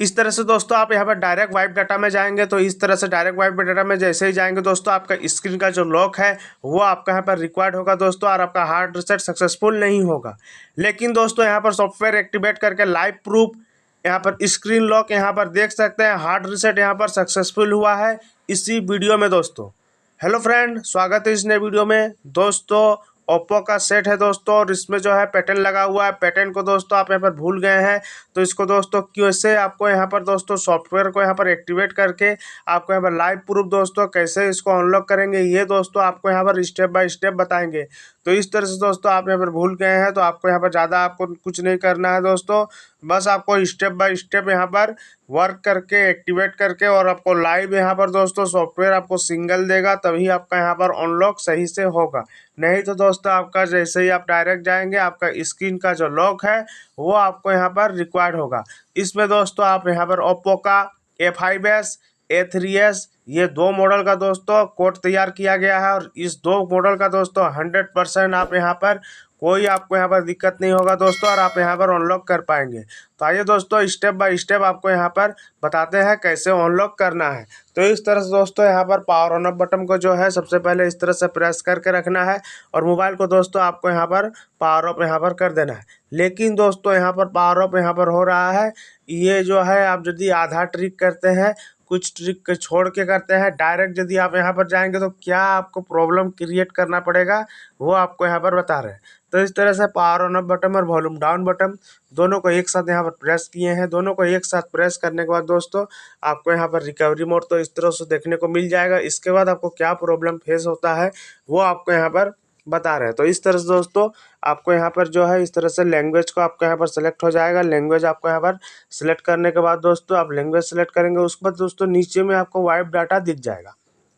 इस तरह से दोस्तों आप यहाँ पर डायरेक्ट वाइप डाटा में जाएंगे तो इस तरह से डायरेक्ट वाइप डाटा में जैसे ही जाएंगे दोस्तों आपका स्क्रीन का जो लॉक है वो आपका यहाँ पर रिक्वायर्ड होगा दोस्तों, और आपका हार्ड रीसेट सक्सेसफुल नहीं होगा। लेकिन दोस्तों यहाँ पर सॉफ्टवेयर एक्टिवेट करके लाइव प्रूफ यहाँ पर स्क्रीन लॉक यहाँ पर देख सकते हैं, हार्ड रीसेट यहाँ पर सक्सेसफुल हुआ है इसी वीडियो में दोस्तों। हेलो फ्रेंड, स्वागत है इस नए वीडियो में। दोस्तों ओप्पो का सेट है दोस्तों, और इसमें जो है पैटर्न लगा हुआ है। पैटर्न को दोस्तों आप यहाँ पर भूल गए हैं तो इसको दोस्तों कैसे आपको यहाँ पर दोस्तों सॉफ्टवेयर को यहाँ पर एक्टिवेट करके आपको यहाँ पर लाइव प्रूफ दोस्तों कैसे इसको अनलॉक करेंगे, ये दोस्तों आपको यहाँ पर स्टेप बाय स्टेप बताएंगे। तो इस तरह से दोस्तों आप यहाँ पर भूल गए हैं तो आपको यहाँ पर ज़्यादा आपको कुछ नहीं करना है दोस्तों, बस आपको स्टेप बाय स्टेप यहाँ पर वर्क करके एक्टिवेट करके और आपको लाइव यहाँ पर दोस्तों सॉफ्टवेयर आपको सिंगल देगा, तभी आपका यहाँ पर अनलॉक सही से होगा। नहीं तो दोस्तों आपका जैसे ही आप डायरेक्ट जाएंगे आपका स्क्रीन का जो लॉक है वो आपको यहाँ पर रिक्वायर्ड होगा। इसमें दोस्तों आप यहाँ पर ओप्पो का A5s A3s ये दो मॉडल का दोस्तों कोड तैयार किया गया है, और इस दो मॉडल का दोस्तों 100% आप यहाँ पर कोई आपको यहाँ पर दिक्कत नहीं होगा दोस्तों, और आप यहाँ पर अनलॉक कर पाएंगे। तो आइए दोस्तों स्टेप बाय स्टेप आपको यहाँ पर बताते हैं कैसे अनलॉक करना है। तो इस तरह से दोस्तों यहाँ पर पावर ऑन ऑफ बटन को जो है सबसे पहले इस तरह से प्रेस करके रखना है, और मोबाइल को दोस्तों आपको यहाँ पर पावर ऑफ यहाँ पर कर देना है। लेकिन दोस्तों यहाँ पर पावर ऑफ यहाँ पर हो रहा है, ये जो है आप यदि आधा ट्रिक करते हैं, कुछ ट्रिक छोड़ के करते हैं, डायरेक्ट यदि आप यहाँ पर जाएंगे तो क्या आपको प्रॉब्लम क्रिएट करना पड़ेगा वो आपको यहाँ पर बता रहे हैं। तो इस तरह से पावर ऑन ऑफ बटन और वॉल्यूम डाउन बटन दोनों को एक साथ यहाँ पर प्रेस किए हैं। दोनों को एक साथ प्रेस करने के बाद दोस्तों आपको यहाँ पर रिकवरी मोड तो इस तरह से देखने को मिल जाएगा। इसके बाद आपको क्या प्रॉब्लम फेस होता है वो आपको यहाँ पर बता रहे हैं। तो इस तरह से दोस्तों आपको यहाँ पर जो है इस तरह से लैंग्वेज को आपको यहाँ पर सेलेक्ट हो जाएगा। लैंग्वेज आपको यहाँ पर सेलेक्ट करने के बाद दोस्तों आप लैंग्वेज सेलेक्ट करेंगे, उसके बाद दोस्तों नीचे में आपको वाइप डाटा दिख जाएगा।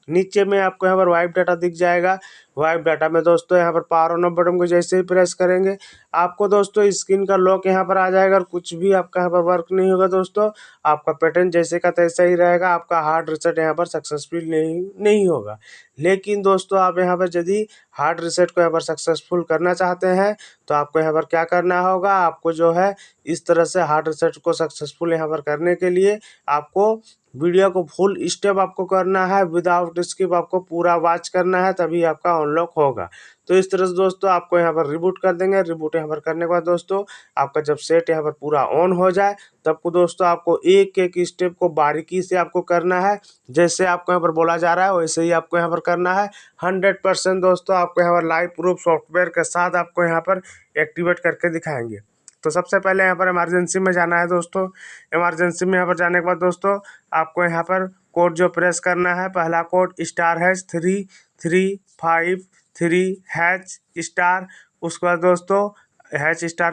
नीचे में आपको यहाँ पर वाइप डाटा दिख जाएगा। वाइप डाटा में दोस्तों यहाँ पर पावर ऑन ऑफ बटन को जैसे ही प्रेस करेंगे आपको दोस्तों स्क्रीन का लॉक यहाँ पर आ जाएगा, और कुछ भी आपका यहाँ पर वर्क नहीं होगा दोस्तों। आपका पैटर्न जैसे का तैसा ही रहेगा, आपका हार्ड रीसेट यहाँ पर सक्सेसफुल नहीं होगा। लेकिन दोस्तों आप यहाँ पर यदि हार्ड रीसेट को यहाँ पर सक्सेसफुल करना चाहते हैं तो आपको यहाँ पर क्या करना होगा, आपको जो है इस तरह से हार्ड रीसेट को सक्सेसफुल यहाँ पर करने के लिए आपको वीडियो को फुल स्टेप आपको करना है, विदाउट स्किप आपको पूरा वॉच करना है, तभी आपका अनलॉक होगा। तो इस तरह से दोस्तों आपको यहाँ पर रिबूट कर देंगे। रिबूट यहाँ पर करने के बाद दोस्तों आपका जब सेट यहाँ पर पूरा ऑन हो जाए तब को दोस्तों आपको एक एक स्टेप को बारीकी से आपको करना है। जैसे आपको यहाँ पर बोला जा रहा है वैसे ही आपको यहाँ पर करना है। 100% दोस्तों आपको यहाँ पर लाइव प्रूफ सॉफ्टवेयर के साथ आपको यहाँ पर एक्टिवेट करके दिखाएंगे। तो सबसे पहले यहाँ पर इमरजेंसी में जाना है दोस्तों। इमरजेंसी में यहाँ पर जाने के बाद दोस्तों आपको यहाँ पर कोड जो प्रेस करना है, पहला कोड *33533##। उसके बाद दोस्तों #*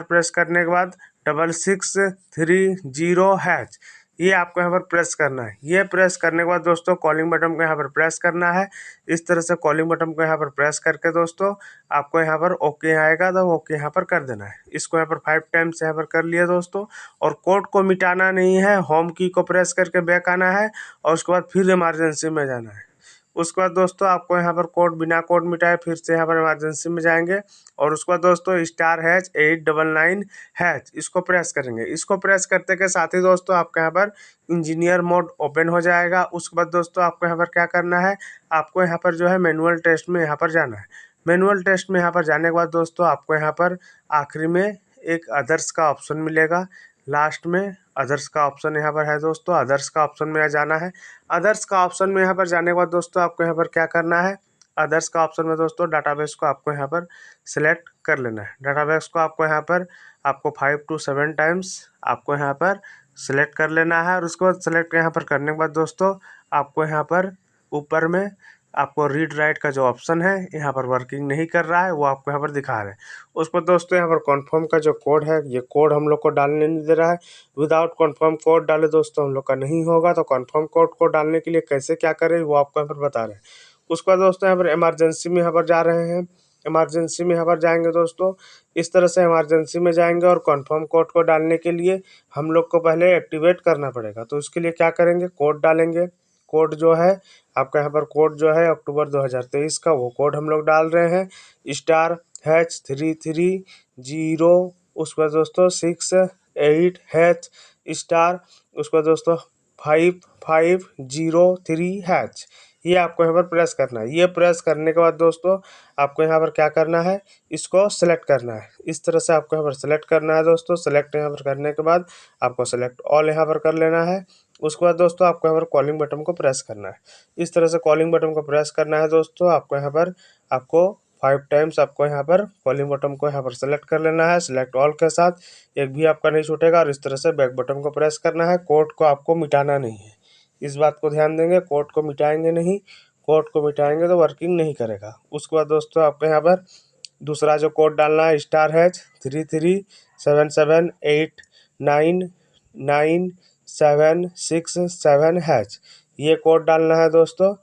प्रेस करने के बाद 6630#। ये आपको यहाँ पर प्रेस करना है। ये प्रेस करने के बाद दोस्तों कॉलिंग बटन को यहाँ पर प्रेस करना है। इस तरह से कॉलिंग बटन को यहाँ पर प्रेस करके दोस्तों आपको यहाँ पर ओके आएगा तो ओके यहाँ पर कर देना है। इसको यहाँ पर 5 टाइम्स यहाँ पर कर लिया दोस्तों। और कोड को मिटाना नहीं है, होम की को प्रेस करके बैक आना है और उसके बाद फिर इमरजेंसी में जाना है। उसके बाद दोस्तों आपको यहाँ पर कोड बिना कोड मिटाए फिर से यहाँ पर इमरजेंसी में जाएंगे, और उसके बाद दोस्तों *899# इसको प्रेस करेंगे। इसको प्रेस करते के साथ ही दोस्तों आपके यहाँ पर इंजीनियर मोड ओपन हो जाएगा। उसके बाद दोस्तों आपको यहाँ पर क्या करना है, आपको यहाँ पर जो है मैनुअल टेस्ट में यहाँ पर जाना है। मैनुअल टेस्ट में यहाँ पर जाने के बाद दोस्तों आपको यहाँ पर आखिरी में एक अदर्स का ऑप्शन मिलेगा। लास्ट में अदर्स का ऑप्शन यहाँ पर है दोस्तों, अदर्स का ऑप्शन में जाना है। अदर्स का ऑप्शन में यहाँ पर जाने के बाद दोस्तों आपको यहाँ पर क्या करना है, अदर्स का ऑप्शन में दोस्तों डाटाबेस को आपको यहाँ पर सिलेक्ट कर लेना है। डाटाबेस को आपको यहाँ पर आपको 5 to 7 टाइम्स आपको यहाँ पर सिलेक्ट कर लेना है। और उसके बाद सिलेक्ट यहाँ पर करने के बाद दोस्तों आपको यहाँ पर ऊपर में आपको रीड राइट का जो ऑप्शन है यहाँ पर वर्किंग नहीं कर रहा है, वो आपको यहाँ पर दिखा रहे हैं। उस पर दोस्तों यहाँ पर कन्फर्म का जो कोड है, ये कोड हम लोग को डालने नहीं दे रहा है। विदाउट कन्फर्म कोड डाले दोस्तों हम लोग का नहीं होगा। तो कन्फर्म कोड को डालने के लिए कैसे क्या करें वो आपको यहाँ पर बता रहे हैं। उसके बाद दोस्तों यहाँ पर इमरजेंसी में यहाँ पर जा रहे हैं। इमरजेंसी में यहाँ पर जाएंगे दोस्तों, इस तरह से इमरजेंसी में जाएंगे और कन्फर्म कोड को डालने के लिए हम लोग को पहले एक्टिवेट करना पड़ेगा। तो उसके लिए क्या करेंगे, कोड डालेंगे। कोड जो है आपका यहाँ पर कोड जो है अक्टूबर 2023 का, वो कोड हम लोग डाल रहे हैं *#330। उसके बाद दोस्तों 68#। स्टार, उसके बाद दोस्तों 5503#। ये आपको यहाँ पर प्रेस करना है। ये प्रेस करने के बाद दोस्तों आपको यहाँ पर क्या करना है, इसको सेलेक्ट करना है। इस तरह से आपको यहाँ पर सेलेक्ट करना है दोस्तों। सेलेक्ट यहाँ पर करने के बाद आपको सेलेक्ट ऑल यहाँ पर कर लेना है। उसके बाद दोस्तों आपको यहाँ पर कॉलिंग बटन को प्रेस करना है। इस तरह से कॉलिंग बटन को प्रेस करना है दोस्तों। आपको यहाँ पर आपको 5 टाइम्स आपको यहाँ पर कॉलिंग बटन को यहाँ पर सेलेक्ट कर लेना है। सेलेक्ट ऑल के साथ एक भी आपका नहीं छूटेगा। और इस तरह से बैक बटन को प्रेस करना है। कोड को आपको मिटाना नहीं है, इस बात को ध्यान देंगे। कोड को मिटाएंगे नहीं, कोड को मिटाएंगे तो वर्किंग नहीं करेगा। उसके बाद दोस्तों आपको यहाँ पर दूसरा जो कोड डालना है *33788999767#। ये कोड डालना है दोस्तों।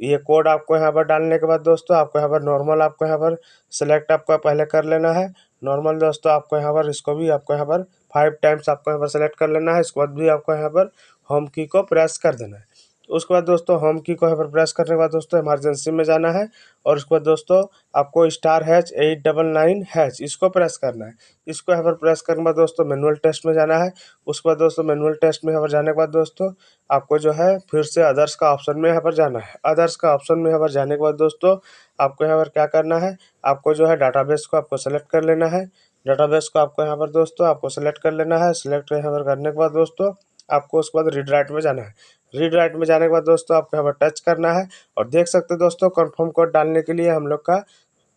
ये कोड आपको यहाँ पर डालने के बाद दोस्तों आपको यहाँ पर नॉर्मल आपको यहाँ पर सेलेक्ट आपको पहले कर लेना है। नॉर्मल दोस्तों आपको यहाँ पर इसको भी आपको यहाँ पर 5 टाइम्स आपको यहाँ पर सेलेक्ट कर लेना है। इसके बाद भी आपको यहाँ पर होम की को प्रेस कर देना है। उसके बाद दोस्तों होम की को यहाँ पर प्रेस करने के बाद दोस्तों इमरजेंसी में जाना है। और उसके बाद दोस्तों आपको *899#, इसको प्रेस करना है। इसको यहाँ पर प्रेस करने के बाद दोस्तों मैनुअल टेस्ट में जाना है। उसके बाद दोस्तों मैनुअल टेस्ट में यहाँ पर जाने के बाद दोस्तों आपको जो है फिर से अदर्स का ऑप्शन में यहाँ पर जाना है। अदर्स का ऑप्शन में यहाँ पर जाने के बाद दोस्तों आपको यहाँ पर क्या करना है, आपको जो है डाटाबेस को आपको सेलेक्ट कर लेना है। डाटाबेस को आपको यहाँ पर दोस्तों आपको सेलेक्ट कर लेना है। सेलेक्ट यहाँ पर करने के बाद दोस्तों आपको उसके बाद रीड राइट में जाना है। रीड राइट में जाने के बाद दोस्तों आपको यहाँ पर टच करना है। और देख सकते हैं दोस्तों कंफर्म कोड डालने के लिए हम लोग का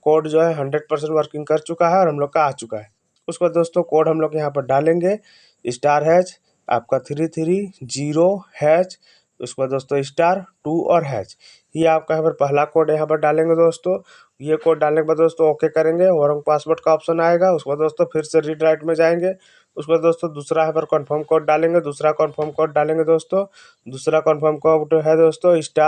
कोड जो है 100% वर्किंग कर चुका है और हम लोग का आ चुका है। उसके बाद दोस्तों कोड हम लोग यहाँ पर डालेंगे * आपका 330#। उसके बाद दोस्तों *2 और #। ये आपका यहाँ पर पहला कोड यहाँ पर डालेंगे दोस्तों। ये कोड डालने के बाद दोस्तों ओके करेंगे, वरंग पासवर्ड का ऑप्शन आएगा। उसके बाद दोस्तों फिर से रीड राइट में जाएंगे। उसके बाद दोस्तों दूसरा यहाँ पर कंफर्म कोड डालेंगे। दूसरा कंफर्म कोड डालेंगे दोस्तों। दूसरा कंफर्म कोड है दोस्तों *#। उसके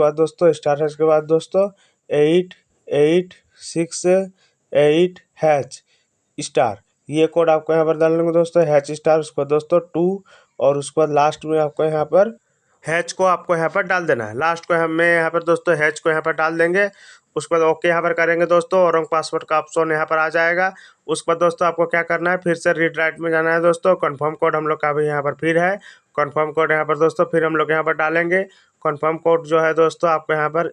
बाद दोस्तों *# के बाद दोस्तों 8868#। ये कोड आपको यहाँ पर डालेंगे दोस्तों #। उसके बाद दोस्तों 2 और उसके बाद लास्ट में आपको यहाँ पर हैच को आपको यहाँ पर डाल देना है। लास्ट को हमें यहाँ पर दोस्तों हैच को यहाँ पर डाल देंगे। उसके बाद ओके यहाँ पर करेंगे दोस्तों और रॉन्ग पासवर्ड का ऑप्शन यहाँ पर आ जाएगा। उसके बाद दोस्तों आपको क्या करना है, फिर से रीड राइट में जाना है दोस्तों। कंफर्म कोड हम लोग का भी यहाँ पर फिर है। कंफर्म कोड यहाँ पर दोस्तों फिर हम लोग यहाँ पर डालेंगे। कंफर्म कोड जो है दोस्तों आपको यहाँ पर *#।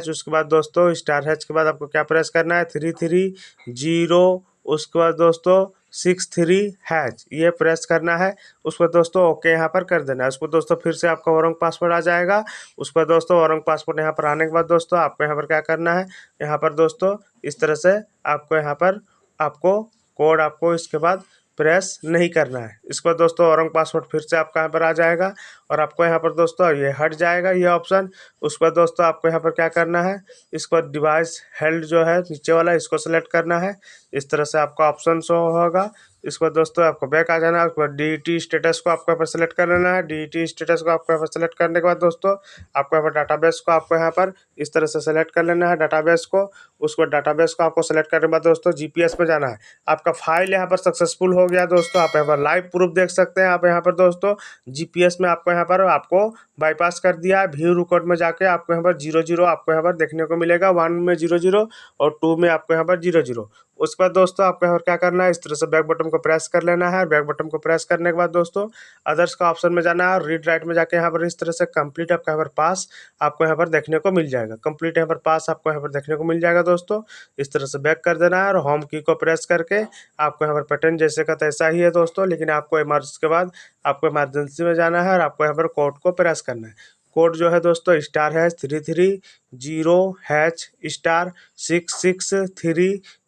उसके बाद दोस्तों *# के बाद आपको क्या प्रेस करना है 330, उसके बाद दोस्तों 63#, ये प्रेस करना है। उसके बाद दोस्तों ओके यहाँ पर कर देना है। उसको दोस्तों फिर से आपका औरंग पासवर्ड आ जाएगा। उसके बाद दोस्तों औरंग पासवर्ड यहाँ पर आने के बाद दोस्तों आपको यहाँ पर क्या करना है, यहाँ पर दोस्तों इस तरह से आपको यहाँ पर आपको कोड आपको इसके बाद प्रेस नहीं करना है। इसके बाद दोस्तों औरंग पासवर्ड फिर से आपका यहाँ पर आ जाएगा और आपको यहाँ पर दोस्तों ये हट जाएगा ये ऑप्शन। उसके बाद दोस्तों आपको यहाँ पर क्या करना है, इसके बाद डिवाइस हेल्ड जो है नीचे वाला इसको सेलेक्ट करना है। इस तरह से आपका ऑप्शन शो होगा। इसके बाद दोस्तों आपको बैक आ जाना है। उसके बाद DET स्टेटस को आपको यहाँ पर सेलेक्ट कर लेना है। DET स्टेटस को आपको यहाँ पर सेलेक्ट करने के बाद दोस्तों आपको यहाँ पर डाटाबेस को आपको यहाँ पर इस तरह से सेलेक्ट कर लेना है डाटाबेस को। उसको डाटाबेस को आपको सेलेक्ट करने के बाद दोस्तों GPS में जाना है। आपका फाइल यहाँ पर सक्सेसफुल हो गया दोस्तों। आप यहाँ पर लाइव प्रूफ देख सकते हैं। आप यहाँ पर दोस्तों GPS में आपको यहाँ पर आपको बाईपास कर दिया है। व्यू रिकॉर्ड में जाके आपको यहाँ पर 00 आपको यहाँ पर देखने को मिलेगा। 1 में 00 और 2 में आपको यहाँ पर 00। उसके बाद दोस्तों आपको यहाँ पर क्या करना है, इस तरह से बैक बटन को प्रेस कर लेना है। बैक बटन को प्रेस करने के बाद दोस्तों अदर्स का ऑप्शन में जाना है और रीड राइट में जाके यहाँ पर इस तरह से कंप्लीट आपका यहाँ पर पास आपको यहाँ पर देखने को मिल जाएगा। कंप्लीट यहाँ पर पास आपको यहाँ पर देखने को मिल जाएगा दोस्तों। इस तरह से बैक कर देना है और होम की को प्रेस करके आपको यहाँ पर पैटर्न जैसे का तैसा ही है दोस्तों। लेकिन आपको इसके बाद आपको इमरजेंसी में जाना है और आपको यहाँ पर कोड को प्रेस करना है। कोड जो है दोस्तों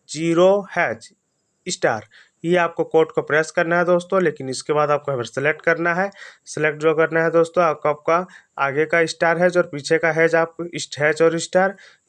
*#330#663#। ये आपको कोड को प्रेस करना है दोस्तों। लेकिन इसके बाद आपको यहाँ पर सेलेक्ट करना है। सेलेक्ट जो करना है दोस्तों आपका आगे का * और पीछे का आपको * और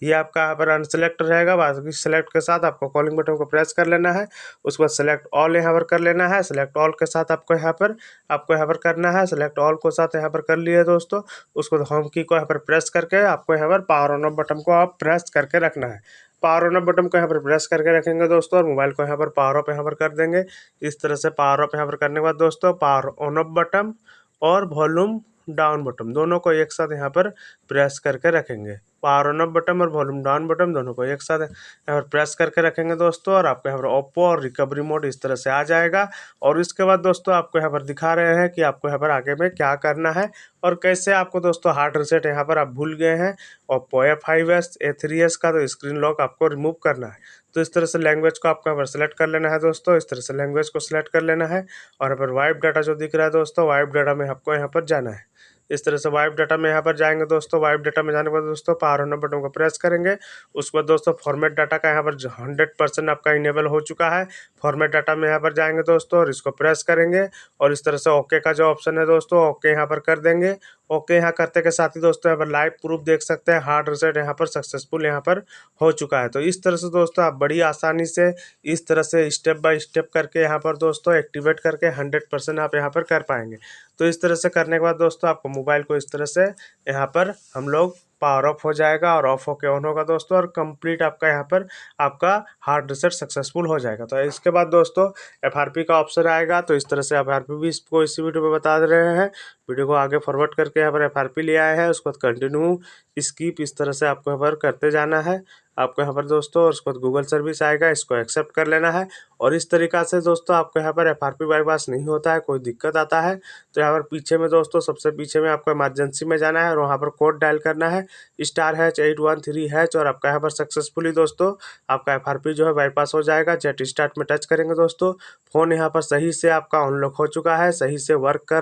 ये आपका यहाँ पर अनसेलेक्ट रहेगा। बाकी सेलेक्ट के साथ आपको कॉलिंग बटन को प्रेस कर लेना है। उसके बाद सेलेक्ट ऑल यहाँ पर कर लेना है। सेलेक्ट ऑल के साथ आपको यहाँ पर करना है। सेलेक्ट ऑल को साथ यहाँ पर कर लिए दोस्तों। उसको होम की को यहाँ पर प्रेस करके आपको यहाँ पर पावर ऑन ऑफ बटन को आप प्रेस करके रखना है। पावर ऑन ऑफ बटन को यहाँ पर प्रेस करके रखेंगे दोस्तों और मोबाइल को यहाँ पर पावर ऑफ यहाँ पर कर देंगे। इस तरह से पावर ऑफ यहाँ पर करने के बाद दोस्तों पावर ऑन ऑफ बटन और वॉल्यूम डाउन बटन दोनों को एक साथ यहाँ पर प्रेस करके रखेंगे। पावर ऑन ऑफ बटन और वॉल्यूम डाउन बटन दोनों को एक साथ यहाँ पर प्रेस करके रखेंगे दोस्तों, और आपको यहाँ पर ओप्पो और रिकवरी मोड इस तरह से आ जाएगा। और इसके बाद दोस्तों आपको यहाँ पर दिखा रहे हैं कि आपको यहाँ पर आगे में क्या करना है और कैसे आपको दोस्तों हार्ड रीसेट यहाँ पर आप भूल गए हैं ओप्पो A5s A3s का तो स्क्रीन लॉक आपको रिमूव करना है। तो इस तरह से लैंग्वेज को आपको यहाँ पर सेलेक्ट कर लेना है दोस्तों, इस तरह से लैंग्वेज को सिलेक्ट कर लेना है। और यहाँ पर वाइप डाटा जो दिख रहा है दोस्तों, वाइप डाटा में आपको यहाँ पर जाना है। इस तरह से वाइप डाटा में यहाँ पर जाएंगे दोस्तों। वाइप डाटा में जाने के बाद दोस्तों पावर ऑन बटन को प्रेस करेंगे। उसके बाद दोस्तों फॉर्मेट डाटा का यहाँ पर 100% आपका इनेबल हो चुका है। फॉर्मेट डाटा में यहाँ पर जाएंगे दोस्तों और इसको प्रेस करेंगे और इस तरह से ओके का जो ऑप्शन है दोस्तों ओके यहाँ पर कर देंगे। ओके यहाँ करते के साथ ही दोस्तों यहाँ पर लाइव प्रूफ देख सकते हैं, हार्ड रीसेट यहाँ पर सक्सेसफुल यहाँ पर हो चुका है। तो इस तरह से दोस्तों आप बड़ी आसानी से इस तरह से स्टेप बाय स्टेप करके यहाँ पर दोस्तों एक्टिवेट करके 100% आप यहाँ पर कर पाएंगे। तो इस तरह से करने के बाद दोस्तों आपको मोबाइल को इस तरह से यहाँ पर हम लोग पावर ऑफ हो जाएगा और ऑफ होके ऑन होगा दोस्तों, और कंप्लीट आपका यहाँ पर आपका हार्ड रीसेट सक्सेसफुल हो जाएगा। तो इसके बाद दोस्तों FRP का ऑप्शन आएगा। तो इस तरह से FRP भी इसको इसी वीडियो में बता दे रहे हैं। वीडियो को आगे फॉरवर्ड करके यहाँ पर FRP ले आए हैं, उसके बाद कंटिन्यू स्कीप इस तरह से आपको यहाँ पर करते जाना है आपको यहाँ पर दोस्तों। और उसके बाद गूगल सर्विस आएगा, इसको एक्सेप्ट कर लेना है। और इस तरीक़ा से दोस्तों आपको यहाँ पर FRP बाईपास नहीं होता है, कोई दिक्कत आता है तो यहाँ पर पीछे में दोस्तों सबसे पीछे में आपको इमरजेंसी में जाना है और वहाँ पर कोड डायल करना है *813# और आपका यहाँ पर सक्सेसफुली दोस्तों आपका FRP जो है बाईपास हो जाएगा। जेट स्टार्ट में टच करेंगे दोस्तों, फ़ोन यहाँ पर सही से आपका अनलॉक हो चुका है, सही से वर्क कर